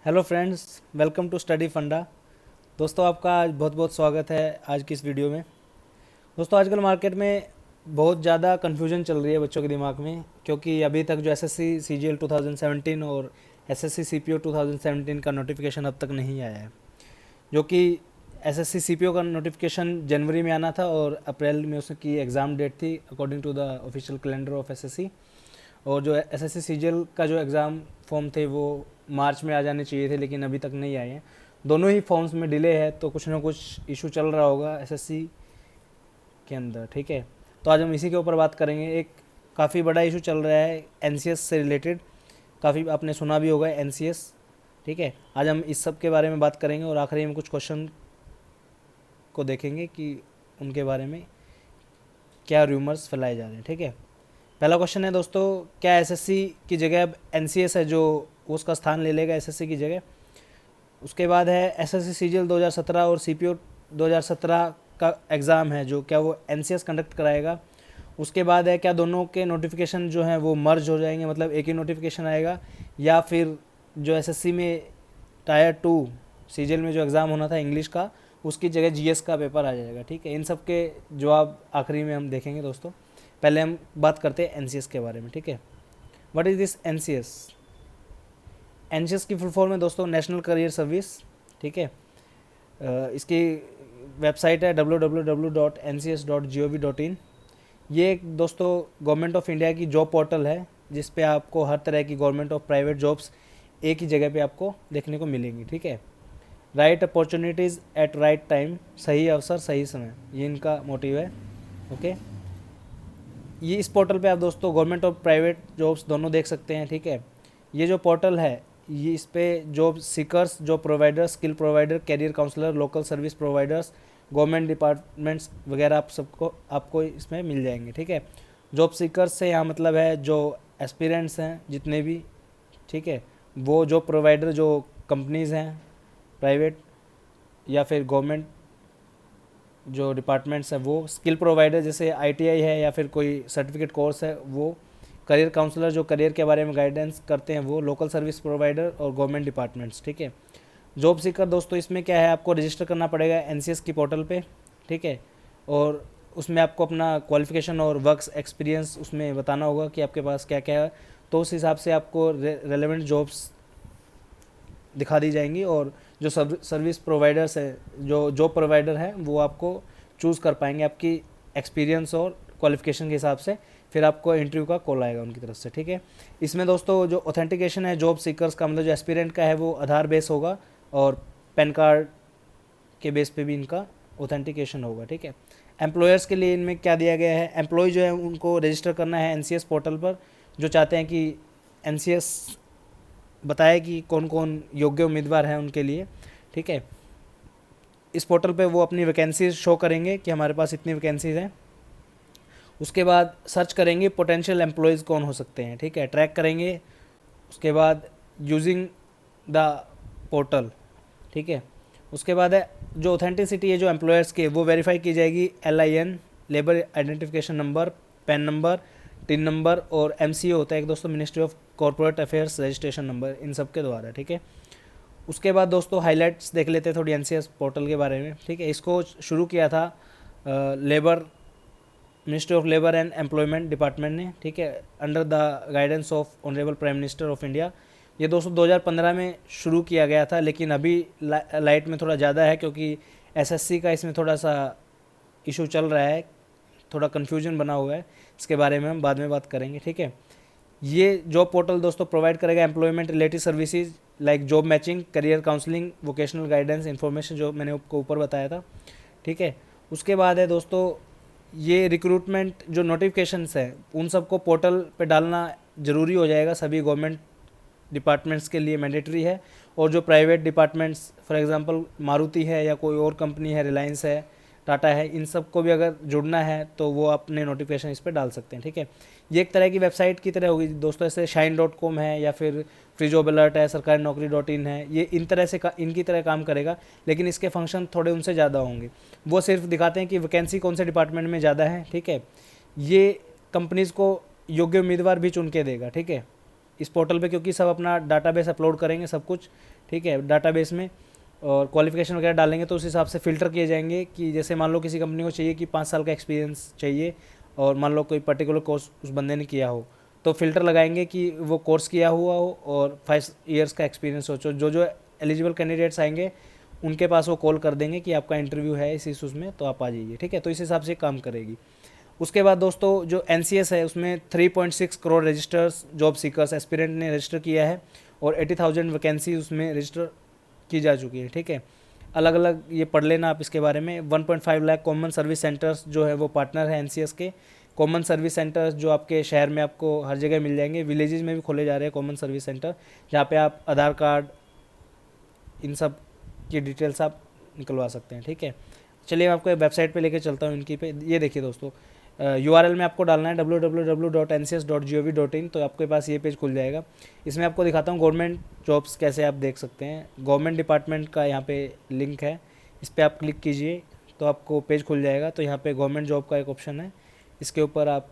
Hello friends, welcome to Study Funda. दोस्तों, आपका आज बहुत बहुत स्वागत है आज की इस वीडियो में। दोस्तों, आजकल मार्केट में बहुत ज़्यादा कन्फ्यूजन चल रही है बच्चों के दिमाग में, क्योंकि अभी तक जो एसएससी सीजीएल 2017 और एसएससी सीपीओ 2017 का नोटिफिकेशन अब तक नहीं आया है। जो कि एसएससी सीपीओ का नोटिफिकेशन जनवरी में आना था और अप्रैल में उसकी एग्ज़ाम डेट थी according to the official calendar of SSC. और जो एसएससी सीजीएल का जो एग्ज़ाम फॉर्म थे वो मार्च में आ जाने चाहिए थे, लेकिन अभी तक नहीं आए हैं। दोनों ही फॉर्म्स में डिले है, तो कुछ ना कुछ इशू चल रहा होगा एसएससी के अंदर। ठीक है, तो आज हम इसी के ऊपर बात करेंगे। एक काफ़ी बड़ा इशू चल रहा है एनसीएस से रिलेटेड, काफ़ी आपने सुना भी होगा एनसीएस। ठीक है, आज हम इस सब के बारे में बात करेंगे और आखिरी में कुछ क्वेश्चन को देखेंगे कि उनके बारे में क्या रूमर्स फैलाए जा रहे हैं। ठीक है, पहला क्वेश्चन है दोस्तों, क्या एसएससी की जगह अब एनसीएस है जो उसका स्थान ले लेगा एसएससी की जगह। उसके बाद है एसएससी सीजीएल 2017 और सीपीओ 2017 का एग्ज़ाम है जो क्या वो एनसीएस कंडक्ट कराएगा। उसके बाद है क्या दोनों के नोटिफिकेशन जो हैं वो मर्ज हो जाएंगे, मतलब एक ही नोटिफिकेशन आएगा, या फिर जो एसएससी में टायर 2 सीजीएल में जो एग्ज़ाम होना था इंग्लिश का, उसकी जगह जीएस का पेपर आ जाएगा। ठीक है, इन सब के जवाब आखिरी में हम देखेंगे दोस्तों। पहले हम बात करते हैं एनसीएस के बारे में। ठीक है, what is this NCS. NCS की फुल फॉर्म है दोस्तों नेशनल करियर सर्विस। ठीक है, इसकी वेबसाइट है www.ncs.gov.in। ये एक दोस्तों गवर्नमेंट ऑफ इंडिया की जॉब पोर्टल है जिस पे आपको हर तरह की गवर्नमेंट और प्राइवेट जॉब्स एक ही जगह पे आपको देखने को मिलेंगी। ठीक है, right opportunities at right time, सही अवसर सही समय, ये इनका मोटिव है। ओके, ये इस पोर्टल पे आप दोस्तों गवर्नमेंट और प्राइवेट जॉब्स दोनों देख सकते हैं। ठीक है, ये जो पोर्टल है ये इस पे job seekers, job providers, skill provider, career counsellor, local service providers, government departments वगैरह आप सबको आपको इसमें मिल जाएंगे। ठीक है, जॉब सीकर्स से यहाँ मतलब है जो एस्पिरेंट्स हैं जितने भी, ठीक है, वो जॉब प्रोवाइडर जो कंपनीज़ हैं प्राइवेट या फिर गवर्नमेंट जो डिपार्टमेंट्स हैं वो, स्किल प्रोवाइडर जैसे आईटीआई है या फिर कोई सर्टिफिकेट कोर्स है वो, करियर काउंसलर जो करियर के बारे में गाइडेंस करते हैं वो, लोकल सर्विस प्रोवाइडर और गवर्नमेंट डिपार्टमेंट्स। ठीक है, जॉब सीकर दोस्तों इसमें क्या है, आपको रजिस्टर करना पड़ेगा एनसीएस की पोर्टल पे। ठीक है, और उसमें आपको अपना क्वालिफिकेशन और वर्क एक्सपीरियंस उसमें बताना होगा कि आपके पास क्या क्या है, तो उस हिसाब से आपको रेलेवेंट जॉब्स दिखा दी जाएंगी। और जो सर्विस प्रोवाइडर्स है, जो जॉब प्रोवाइडर है, वो आपको चूज़ कर पाएंगे आपकी एक्सपीरियंस और क्वालिफिकेशन के हिसाब से, फिर आपको इंटरव्यू का कॉल आएगा उनकी तरफ से। ठीक है, इसमें दोस्तों जो ऑथेंटिकेशन है जॉब सीकर्स का, मतलब जो एस्पिरेंट का है वो आधार बेस होगा और पैन कार्ड के बेस पे भी इनका ऑथेंटिकेशन होगा। ठीक है, एम्प्लॉयर्स के लिए इनमें क्या दिया गया है, एम्प्लॉय जो है उनको रजिस्टर करना है एनसीएस पोर्टल पर, जो चाहते हैं कि एनसीएस बताए कि कौन कौन योग्य उम्मीदवार हैं उनके लिए। ठीक है, इस पोर्टल पे वो अपनी वैकेंसीज शो करेंगे कि हमारे पास इतनी वैकेंसीज हैं। उसके बाद सर्च करेंगे पोटेंशियल एम्प्लॉयज़ कौन हो सकते हैं। ठीक है, ट्रैक करेंगे उसके बाद यूजिंग द पोर्टल। ठीक है, उसके बाद है जो ऑथेंटिसिटी है जो एम्प्लॉयर्स के, वो वेरीफाई की जाएगी LIN, labour identification number, PAN number, TIN number, और MCO होता है एक दोस्तों ministry of corporate affairs registration number, इन सब के द्वारा। ठीक है, उसके बाद दोस्तों हाइलाइट्स देख लेते हैं थोड़ी एनसीएस पोर्टल के बारे में। ठीक है, इसको शुरू किया था labour ministry of labour and employment department ने। ठीक है, under the guidance of honourable prime minister of India. ये दोस्तों 2015 में शुरू किया गया था, लेकिन अभी लाइट में थोड़ा ज़्यादा है क्योंकि एसएससी का इसमें थोड़ा सा इशू चल रहा है, थोड़ा कन्फ्यूजन बना हुआ है, इसके बारे में हम बाद में बात करेंगे। ठीक है, ये जॉब पोर्टल दोस्तों प्रोवाइड करेगा employment related services like job matching, career counselling, vocational guidance, information जो मैंने आपको ऊपर बताया था। ठीक है, उसके बाद है दोस्तों ये रिक्रूटमेंट जो नोटिफिकेशंस हैं उन सबको पोर्टल पे डालना ज़रूरी हो जाएगा, सभी गवर्नमेंट डिपार्टमेंट्स के लिए मैंडेटरी है। और जो private departments for example Maruti है या कोई और कंपनी है, रिलायंस है, टाटा है, इन सब को भी अगर जुड़ना है तो वो अपने नोटिफिकेशन इस पर डाल सकते हैं। ठीक है, ये एक तरह की वेबसाइट की तरह होगी दोस्तों, ऐसे shine.com है या फिर फ्री जॉब अलर्ट है, सरकारी नौकरी.in है, ये इन तरह से इनकी तरह काम करेगा, लेकिन इसके फंक्शन थोड़े उनसे ज़्यादा होंगे। वो सिर्फ दिखाते हैं कि वैकेंसी कौन से डिपार्टमेंट में ज़्यादा है। ठीक है, ये कंपनीज़ को योग्य उम्मीदवार भी चुन के देगा। ठीक है, इस पोर्टल पे, क्योंकि सब अपना डाटाबेस अपलोड करेंगे सब कुछ, ठीक है, डाटाबेस में, और क्वालिफिकेशन वगैरह डालेंगे तो उस हिसाब से फ़िल्टर किए जाएंगे कि जैसे मान लो किसी कंपनी को चाहिए कि 5 साल का एक्सपीरियंस चाहिए, और मान लो कोई पर्टिकुलर कोर्स उस बंदे ने किया हो, तो फ़िल्टर लगाएंगे कि वो कोर्स किया हुआ हो और 5 ईयर्स का एक्सपीरियंस हो। जो जो एलिजिबल कैंडिडेट्स आएंगे उनके पास वो कॉल कर देंगे कि आपका इंटरव्यू है इस इशूज़ में, तो आप आ जाइए, ठीक है। तो इस हिसाब से काम करेगी। उसके बाद दोस्तों जो NCS है उसमें 3.6 crore registers job seekers aspirant ने रजिस्टर किया है, और 80,000 वैकेंसी उसमें रजिस्टर की जा चुकी है, ठीक है। अलग अलग ये पढ़ लेना आप इसके बारे में। 1.5 लाख कॉमन सर्विस सेंटर्स जो है वो पार्टनर है NCS के। कॉमन सर्विस सेंटर्स जो आपके शहर में आपको हर जगह मिल जाएंगे, विलेजेस में भी खोले जा रहे हैं कॉमन सर्विस सेंटर, जहाँ पे आप आधार कार्ड इन सब की डिटेल्स आप निकलवा सकते हैं, ठीक है। चलिए मैं आपको वेबसाइट पे लेके चलता हूँ इनकी पे। ये देखिए दोस्तों, URL में आपको डालना है www.ncs.gov.in, तो आपके पास ये पेज खुल जाएगा। इसमें आपको दिखाता हूँ गवर्नमेंट जॉब्स कैसे आप देख सकते हैं। गवर्नमेंट डिपार्टमेंट का यहाँ पे लिंक है, इस पर आप क्लिक कीजिए तो आपको पेज खुल जाएगा। तो यहाँ पे गवर्नमेंट जॉब का एक ऑप्शन है, इसके ऊपर आप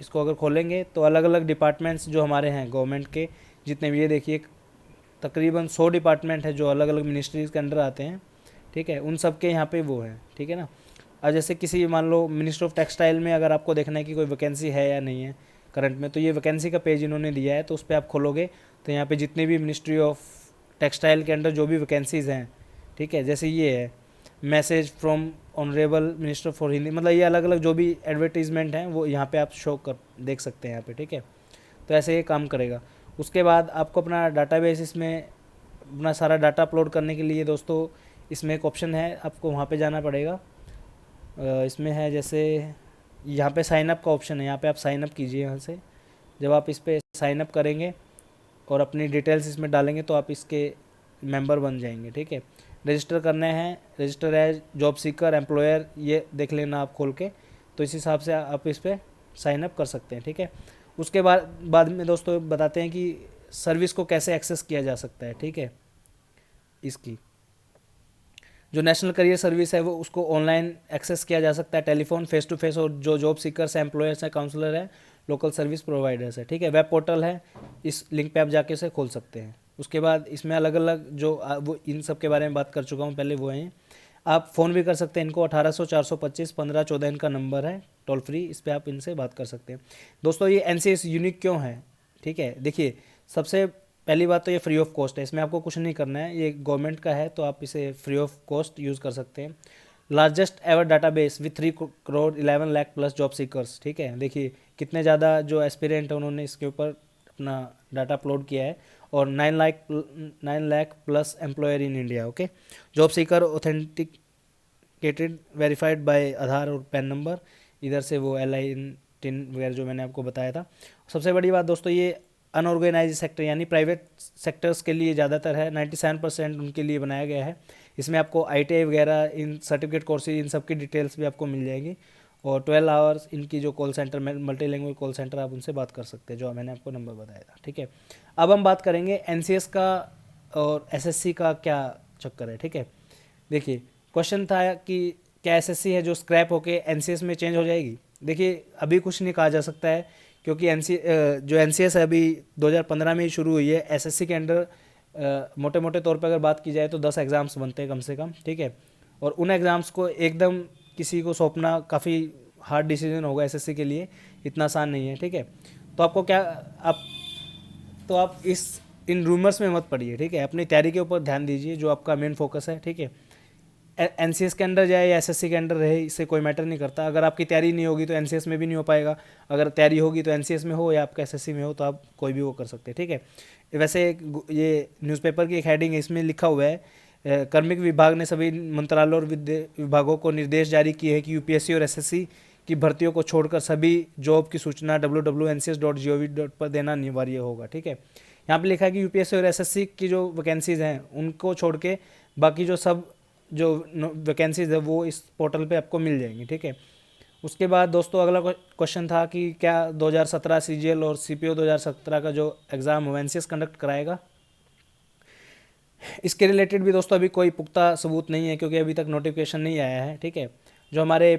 इसको अगर खोलेंगे तो अलग अलग डिपार्टमेंट्स जो हमारे हैं गवर्नमेंट के जितने भी, ये देखिए तकरीबन 100 डिपार्टमेंट है जो अलग अलग मिनिस्ट्रीज़ के अंडर आते हैं, ठीक है। उन सब के यहाँ पे वो है, ठीक है ना। और जैसे किसी मान लो मिनिस्ट्री ऑफ टेक्सटाइल में अगर आपको देखना है कि कोई वैकेंसी है या नहीं है करंट में, तो ये वैकेंसी का पेज इन्होंने दिया है, तो उस पर आप खोलोगे तो यहाँ पे जितने भी मिनिस्ट्री ऑफ टेक्सटाइल के अंडर जो भी वैकेंसीज़ हैं, ठीक है, जैसे ये है message from honourable minister for Hindi, मतलब ये अलग अलग जो भी एडवर्टीजमेंट हैं वो यहाँ पे आप शो कर देख सकते हैं यहाँ पे, ठीक है। तो ऐसे ये काम करेगा। उसके बाद आपको अपना डाटाबेस इसमें अपना सारा डाटा अपलोड करने के लिए दोस्तों इसमें एक ऑप्शन है, आपको वहाँ पे जाना पड़ेगा। इसमें है जैसे यहाँ पे साइन अप का ऑप्शन है, यहाँ पे आप साइन अप कीजिए यहाँ से। जब आप इस पर साइन अप करेंगे और अपनी डिटेल्स इसमें डालेंगे तो आप इसके मेंबर बन जाएंगे, ठीक है। रजिस्टर करने हैं, register as job seeker employer, ये देख लेना आप खोल के, तो इस हिसाब से आप इस पर साइन अप कर सकते हैं, ठीक है। उसके बाद में दोस्तों बताते हैं कि सर्विस को कैसे एक्सेस किया जा सकता है, ठीक है। इसकी जो नेशनल करियर सर्विस है वो उसको ऑनलाइन एक्सेस किया जा सकता है, टेलीफोन, फेस टू फेस, और जो जॉब सीकर्स हैं, एम्प्लॉयर्स हैं, काउंसलर हैं, लोकल सर्विस प्रोवाइडर्स है, ठीक है। वेब पोर्टल है, इस लिंक पे आप जाके उसे खोल सकते हैं। उसके बाद इसमें अलग अलग जो वो इन सब के बारे में बात कर चुका हूँ पहले, वो हैं। आप फ़ोन भी कर सकते हैं इनको, 1800-425-1514 इनका नंबर है टोल फ्री, इस पर आप इनसे बात कर सकते हैं। दोस्तों ये NCS यूनिक क्यों है, ठीक है। देखिए सबसे पहली बात तो ये फ्री ऑफ कॉस्ट है, इसमें आपको कुछ नहीं करना है, ये गवर्नमेंट का है तो आप इसे फ्री ऑफ कॉस्ट यूज़ कर सकते हैं। Largest ever database with 3 crore 11 lakh plus job seekers, ठीक है। देखिए कितने ज़्यादा जो एस्पिरेंट है उन्होंने इसके ऊपर अपना डाटा अपलोड किया है, और 9 lakh plus employer in India, okay. Job seeker authenticated verified by Aadhaar और पैन नंबर, इधर से वो LI टिन वगैरह जो मैंने आपको बताया था। सबसे बड़ी बात दोस्तों ये अनऑर्गेनाइज सेक्टर यानी प्राइवेट सेक्टर्स के लिए ज़्यादातर है, 97% उनके लिए बनाया गया है। इसमें आपको ITI वगैरह इन सर्टिफिकेट कोर्सेज इन सब की डिटेल्स भी आपको मिल जाएगी, और 12 आवर्स इनकी जो कॉल सेंटर में मल्टी लैंग्वेज कॉल सेंटर आप उनसे बात कर सकते हैं, जो मैंने आपको नंबर बताया था, ठीक है। अब हम बात करेंगे NCS का और SSC का क्या चक्कर है, ठीक है। देखिए क्वेश्चन था कि क्या SSC है जो स्क्रैप होके NCS में चेंज हो जाएगी। देखिए अभी कुछ नहीं कहा जा सकता है, क्योंकि जो NCS है अभी 2015 में ही शुरू हुई है। SSC के अंडर मोटे मोटे तौर पर अगर बात की जाए तो 10 एग्ज़ाम्स बनते हैं कम से कम, ठीक है। और उन एग्ज़ाम्स को एकदम किसी को सौंपना काफ़ी हार्ड डिसीजन होगा SSC के लिए, इतना आसान नहीं है, ठीक है। तो आपको क्या आप इन रूमर्स में मत पड़िए, ठीक है। अपनी तैयारी के ऊपर ध्यान दीजिए, जो आपका मेन फोकस है, ठीक है। NCS के अंडर जाए या SSC के अंडर रहे, इससे कोई मैटर नहीं करता। अगर आपकी तैयारी नहीं होगी तो NCS में भी नहीं हो पाएगा, अगर तैयारी होगी तो NCS में हो या आपका SSC में हो तो आप कोई भी वो कर सकते हैं, ठीक है। वैसे ये न्यूज़पेपर की एक हेडिंग है, इसमें लिखा हुआ है कार्मिक विभाग ने सभी मंत्रालयों और विभागों को निर्देश जारी किए हैं कि UPSC और SSC की भर्तियों को छोड़कर सभी जॉब की सूचना www.ncs.gov पर देना अनिवार्य होगा, ठीक है। यहाँ पे लिखा है कि UPSC और SSC की जो वैकेंसीज़ हैं उनको छोड़ के बाकी जो वैकेंसीज़ है वो इस पोर्टल पे आपको मिल जाएंगी, ठीक है। उसके बाद दोस्तों अगला क्वेश्चन था कि क्या 2017 CGL और CPO 2017 का जो एग्ज़ाम हो NCS कंडक्ट कराएगा। इसके रिलेटेड भी दोस्तों अभी कोई पुख्ता सबूत नहीं है, क्योंकि अभी तक नोटिफिकेशन नहीं आया है, ठीक है। जो हमारे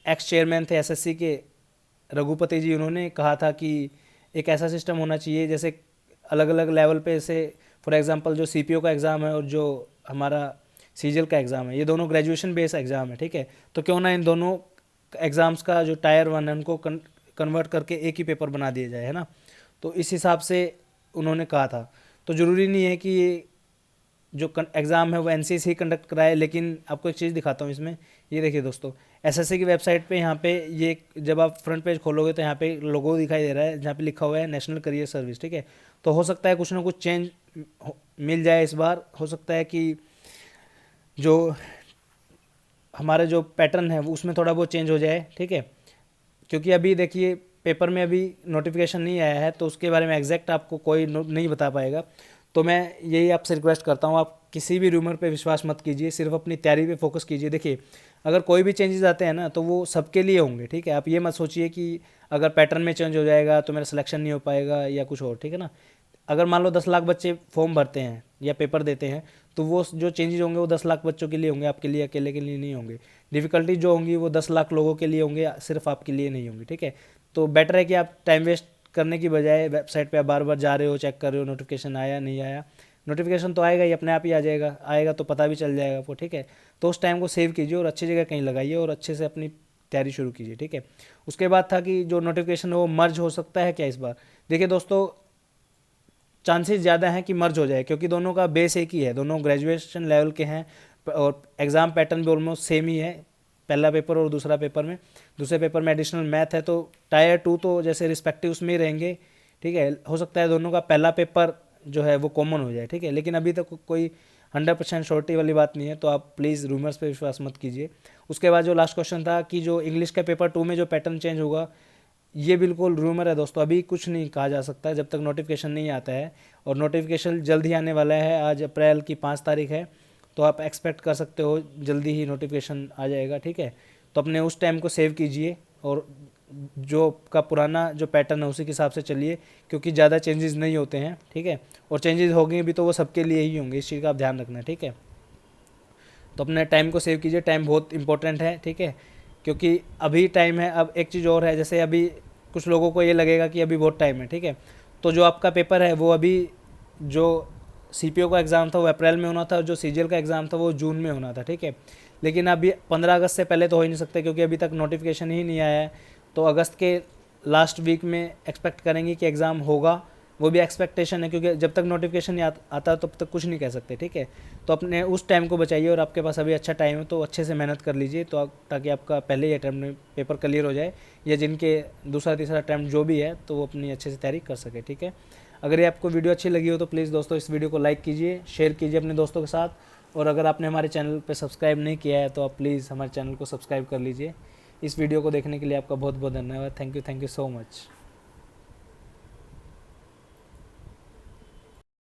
एक्स चेयरमैन थे SSC के रघुपति जी, उन्होंने कहा था कि एक ऐसा सिस्टम होना चाहिए जैसे अलग अलग लेवल पे, ऐसे फॉर एग्जांपल जो सीपीओ का एग्ज़ाम है और जो हमारा सीजीएल का एग्ज़ाम है, ये दोनों ग्रेजुएशन बेस्ड एग्ज़ाम है, ठीक है। तो क्यों ना इन दोनों एग्ज़ाम्स का जो टायर 1 है उनको कन्वर्ट करके एक ही पेपर बना दिया जाए, है ना। तो इस हिसाब से उन्होंने कहा था। तो ज़रूरी नहीं है कि ये जो एग्ज़ाम है वो एनसीसी ही कंडक्ट कराए, लेकिन आपको एक चीज़ दिखाता हूँ इसमें। ये देखिए दोस्तों, एसएससी की वेबसाइट पे यहाँ पे ये जब आप फ्रंट पेज खोलोगे तो यहाँ पे लोगो दिखाई दे रहा है जहाँ पे लिखा हुआ है नेशनल करियर सर्विस, ठीक है। तो हो सकता है कुछ ना कुछ चेंज मिल जाए इस बार, हो सकता है कि जो हमारा जो पैटर्न है वो उसमें थोड़ा बहुत चेंज हो जाए, ठीक है। क्योंकि अभी देखिए पेपर में अभी नोटिफिकेशन नहीं आया है, तो उसके बारे में एग्जैक्ट आपको कोई नहीं बता पाएगा। तो मैं यही आपसे रिक्वेस्ट करता हूँ, आप किसी भी रूमर पे विश्वास मत कीजिए, सिर्फ अपनी तैयारी पे फोकस कीजिए। देखिए अगर कोई भी चेंजेस आते हैं ना तो वो सबके लिए होंगे, ठीक है। आप ये मत सोचिए कि अगर पैटर्न में चेंज हो जाएगा तो मेरा सिलेक्शन नहीं हो पाएगा या कुछ और, ठीक है ना। अगर मान लो 10 लाख बच्चे फॉर्म भरते हैं या पेपर देते हैं, तो वो जो चेंजेस होंगे वो 10 लाख बच्चों के लिए होंगे, आपके लिए अकेले के लिए नहीं होंगे। डिफ़िकल्टी जो होंगी वो 10 लाख लोगों के लिए होंगे, सिर्फ आपके लिए नहीं होंगी, ठीक है। तो बेटर है कि आप टाइम वेस्ट करने की बजाय वेबसाइट पे आप बार बार जा रहे हो, चेक कर रहे हो नोटिफिकेशन आया नहीं आया। नोटिफिकेशन तो आएगा ही, अपने आप ही आ जाएगा, आएगा तो पता भी चल जाएगा आपको, ठीक है। तो उस टाइम को सेव कीजिए और अच्छी जगह कहीं लगाइए और अच्छे से अपनी तैयारी शुरू कीजिए, ठीक है। उसके बाद था कि जो नोटिफिकेशन है वो मर्ज हो सकता है क्या इस बार। देखिए दोस्तों, चांसेस ज़्यादा हैं कि मर्ज हो जाए, क्योंकि दोनों का बेस एक ही है, दोनों ग्रेजुएशन लेवल के हैं और एग्ज़ाम पैटर्न भी ऑलमोस्ट सेम ही है, पहला पेपर और दूसरा पेपर में। दूसरे पेपर में एडिशनल मैथ है, तो टायर 2 तो जैसे रिस्पेक्टिव उसमें ही रहेंगे, ठीक है। हो सकता है दोनों का पहला पेपर जो है वो कॉमन हो जाए, ठीक है। लेकिन अभी तक कोई 100% श्योरिटी वाली बात नहीं है, तो आप प्लीज़ रूमर्स पे विश्वास मत कीजिए। उसके बाद जो लास्ट क्वेश्चन था कि जो इंग्लिश का पेपर 2 में जो पैटर्न चेंज होगा, ये बिल्कुल रूमर है दोस्तों, अभी कुछ नहीं कहा जा सकता जब तक नोटिफिकेशन नहीं आता है। और नोटिफिकेशन जल्द ही आने वाला है, आज अप्रैल की 5 तारीख है, तो आप एक्सपेक्ट कर सकते हो जल्दी ही नोटिफिकेशन आ जाएगा, ठीक है। तो अपने उस टाइम को सेव कीजिए और जो का पुराना जो पैटर्न है उसी के हिसाब से चलिए, क्योंकि ज़्यादा चेंजेस नहीं होते हैं, ठीक है। और चेंजेस होंगे भी तो वो सबके लिए ही होंगे, इस चीज़ का आप ध्यान रखना, ठीक है। तो अपने टाइम को सेव कीजिए, टाइम बहुत इंपॉर्टेंट है, ठीक है। क्योंकि अभी टाइम है। अब एक चीज़ और है, जैसे अभी कुछ लोगों को ये लगेगा कि अभी बहुत टाइम है, ठीक है। तो जो आपका पेपर है वो अभी जो सीपीओ का एग्ज़ाम था वो अप्रैल में होना था, और जो सीजीएल का एग्ज़ाम था वो जून में होना था, ठीक है। लेकिन अभी 15 अगस्त से पहले तो हो ही नहीं सकते, क्योंकि अभी तक नोटिफिकेशन ही नहीं आया है। तो अगस्त के लास्ट वीक में एक्सपेक्ट करेंगे कि एग्ज़ाम होगा, वो भी एक्सपेक्टेशन है, क्योंकि जब तक नोटिफिकेशन नहीं आता तब तक कुछ नहीं कह सकते, ठीक है। तो अपने उस टाइम को बचाइए, और आपके पास अभी अच्छा टाइम है तो अच्छे से मेहनत कर लीजिए, तो ताकि आपका पहले ही अटैम्प्ट में पेपर क्लियर हो जाए, या जिनके दूसरा तीसरा अटैम्प्ट जो भी है तो वो अपनी अच्छे से तैयारी कर सके, ठीक है। अगर ये आपको वीडियो अच्छी लगी हो तो प्लीज़ दोस्तों इस वीडियो को लाइक कीजिए, शेयर कीजिए अपने दोस्तों के साथ, और अगर आपने हमारे चैनल पर सब्सक्राइब नहीं किया है तो आप प्लीज़ हमारे चैनल को सब्सक्राइब कर लीजिए। इस वीडियो को देखने के लिए आपका बहुत बहुत धन्यवाद। Thank you so much.